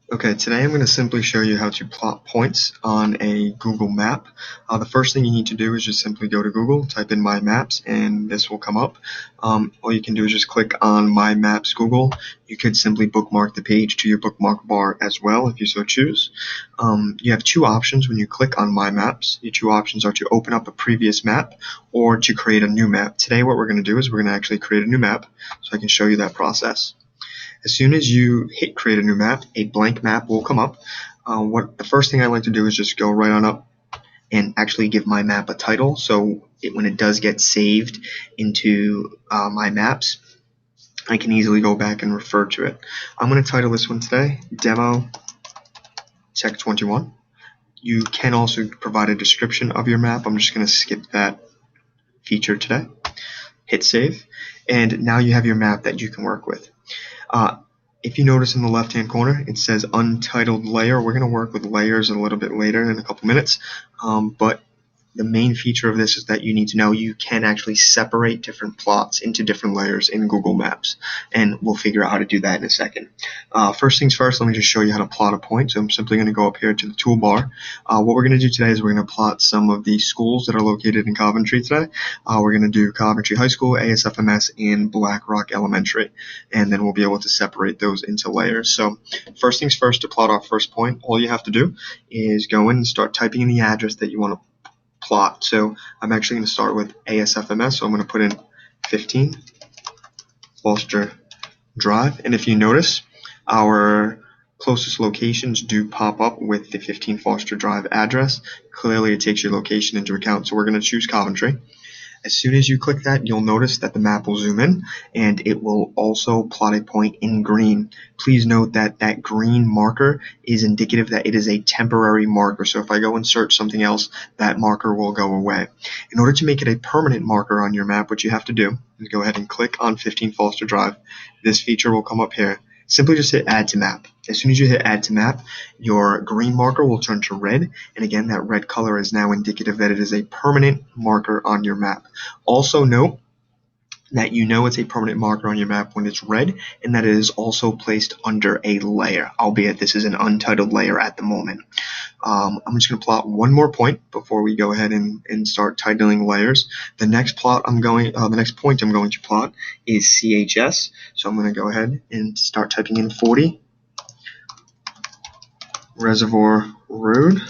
Okay, today I'm going to simply show you how to plot points on a Google map. The first thing you need to do is just simply go to Google, type in My Maps, and this will come up. All you can do is just click on My Maps Google. You could simply bookmark the page to your bookmark bar as well if you so choose. You have two options when you click on My Maps. Your two options are to open up a previous map or to create a new map. Today what we're going to do is we're going to actually create a new map, so I can show you that process. As soon as you hit create a new map, a blank map will come up. The first thing I like to do is just go right on up and actually give my map a title, so when it does get saved into my maps, I can easily go back and refer to it. I'm going to title this one today Demo Tech 21. You can also provide a description of your map. I'm just going to skip that feature today. Hit save, and now you have your map that you can work with. If you notice in the left hand corner it says untitled layer. We're going to work with layers a little bit later in a couple minutes, but the main feature of this is that you need to know you can actually separate different plots into different layers in Google Maps, and we'll figure out how to do that in a second. First things first, let me just show you how to plot a point. So I'm simply going to go up here to the toolbar. What we're going to do today is we're going to plot some of the schools that are located in Coventry today. We're going to do Coventry High School, ASFMS, and Black Rock Elementary, and then we'll be able to separate those into layers. So first things first, to plot our first point, all you have to do is go in and start typing in the address that you want to plot. So I'm actually going to start with ASFMS, so I'm going to put in 15 Foster Drive, and if you notice, our closest locations do pop up with the 15 Foster Drive address. Clearly it takes your location into account, so we're going to choose Coventry. As soon as you click that, you'll notice that the map will zoom in, and it will also plot a point in green. Please note that that green marker is indicative that it is a temporary marker, so if I go and search something else, that marker will go away. In order to make it a permanent marker on your map, what you have to do is go ahead and click on 15 Foster Drive. This feature will come up here. Simply just hit add to map. As soon as you hit add to map, your green marker will turn to red, and again, that red color is now indicative that it is a permanent marker on your map. Also note that you know it's a permanent marker on your map when it's red, and that it is also placed under a layer, albeit this is an untitled layer at the moment. I'm just going to plot one more point before we go ahead and start titling layers. The next point I'm going to plot is CHS, so I'm going to go ahead and start typing in 40 Reservoir Road.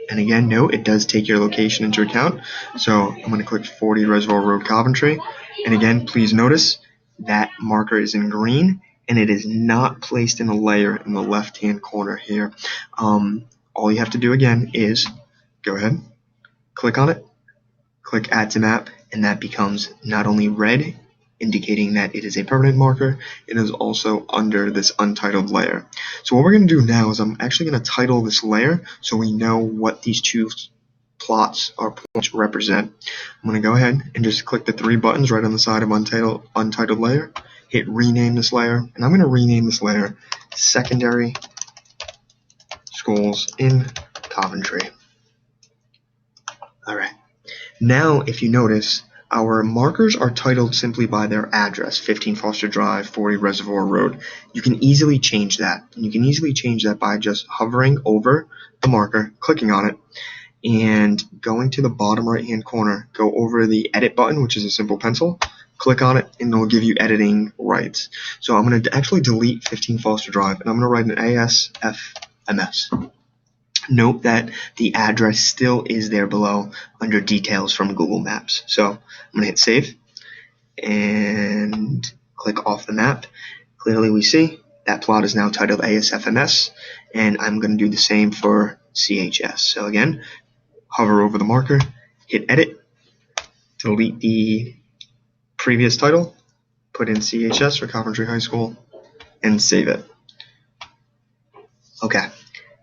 And again, note it does take your location into account, so I'm going to click 40 Reservoir Road, Coventry. And again, please notice that marker is in green, and it is not placed in a layer in the left-hand corner here. All you have to do again is go ahead, click on it, click Add to Map, and that becomes not only red, indicating that it is a permanent marker, it is also under this untitled layer. So what we're going to do now is I'm actually going to title this layer so we know what these two plots or points represent. I'm going to go ahead and just click the three buttons right on the side of untitled layer, hit rename this layer, and I'm going to rename this layer Secondary Schools in Coventry. Alright, now if you notice, our markers are titled simply by their address, 15 Foster Drive, 40 Reservoir Road. You can easily change that. And you can easily change that by just hovering over the marker, clicking on it, and going to the bottom right hand corner, go over the edit button, which is a simple pencil, click on it, and it'll give you editing rights. So I'm going to actually delete 15 Foster Drive, and I'm going to write an ASFMS. Note that the address still is there below under details from Google Maps. So I'm going to hit save and click off the map. Clearly we see that plot is now titled ASFMS, and I'm going to do the same for CHS. So again, hover over the marker, hit edit, delete the previous title, put in CHS for Coventry High School, and save it. Okay.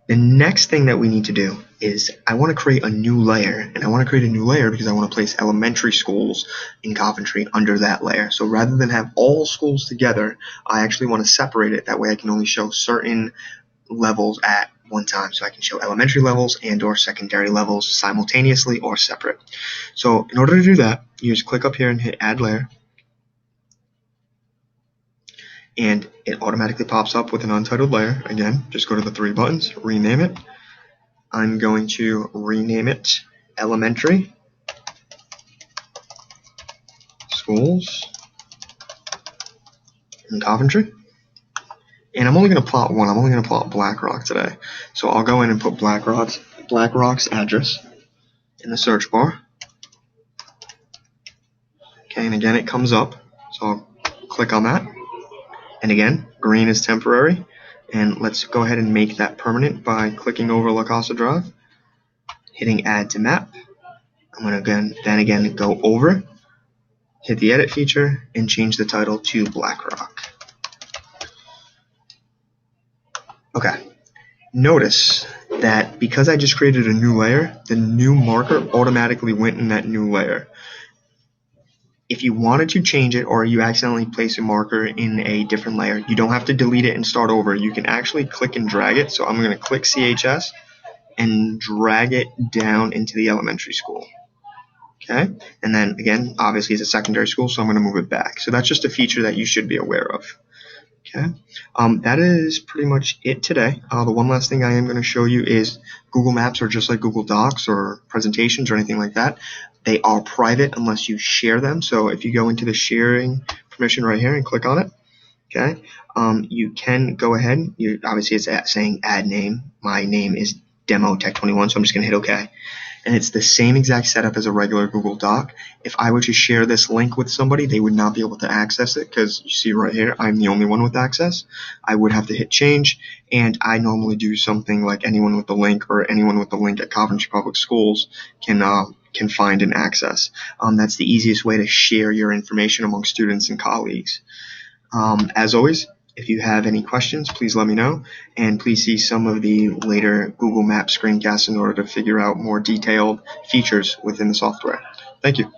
The next thing that we need to do is I want to create a new layer, and I want to create a new layer because I want to place elementary schools in Coventry under that layer. So rather than have all schools together, I actually want to separate it. That way I can only show certain levels at one time. So I can show elementary levels and or secondary levels simultaneously or separate. So in order to do that, you just click up here and hit add layer. and it automatically pops up with an untitled layer. Again, just go to the three buttons, rename it. I'm going to rename it Elementary Schools in Coventry. And I'm only going to plot one. I'm only going to plot Black Rock today. So I'll go in and put Black Rock's address in the search bar. Okay, and again it comes up. So I'll click on that. And again, green is temporary. And let's go ahead and make that permanent by clicking over La Casa Drive, hitting Add to Map. I'm going to again go over, hit the Edit feature, and change the title to Black Rock. Okay. Notice that because I just created a new layer, the new marker automatically went in that new layer. If you wanted to change it or you accidentally place a marker in a different layer, you don't have to delete it and start over. You can actually click and drag it. So I'm going to click CHS and drag it down into the elementary school. Okay, and then again, obviously it's a secondary school, so I'm going to move it back. So that's just a feature that you should be aware of. Okay, that is pretty much it today. The one last thing I am going to show you is Google Maps are just like Google Docs or presentations or anything like that. They are private unless you share them. So if you go into the sharing permission right here and click on it, okay, you can go ahead. Obviously it's saying add name. My name is Demo Tech 21, so I'm just going to hit OK. And it's the same exact setup as a regular Google Doc. If I were to share this link with somebody, they would not be able to access it because you see right here, I'm the only one with access. I would have to hit change, and I normally do something like anyone with the link or anyone with the link at Coventry Public Schools can find and access. That's the easiest way to share your information among students and colleagues. As always, if you have any questions, please let me know, and please see some of the later Google Maps screencasts in order to figure out more detailed features within the software. Thank you.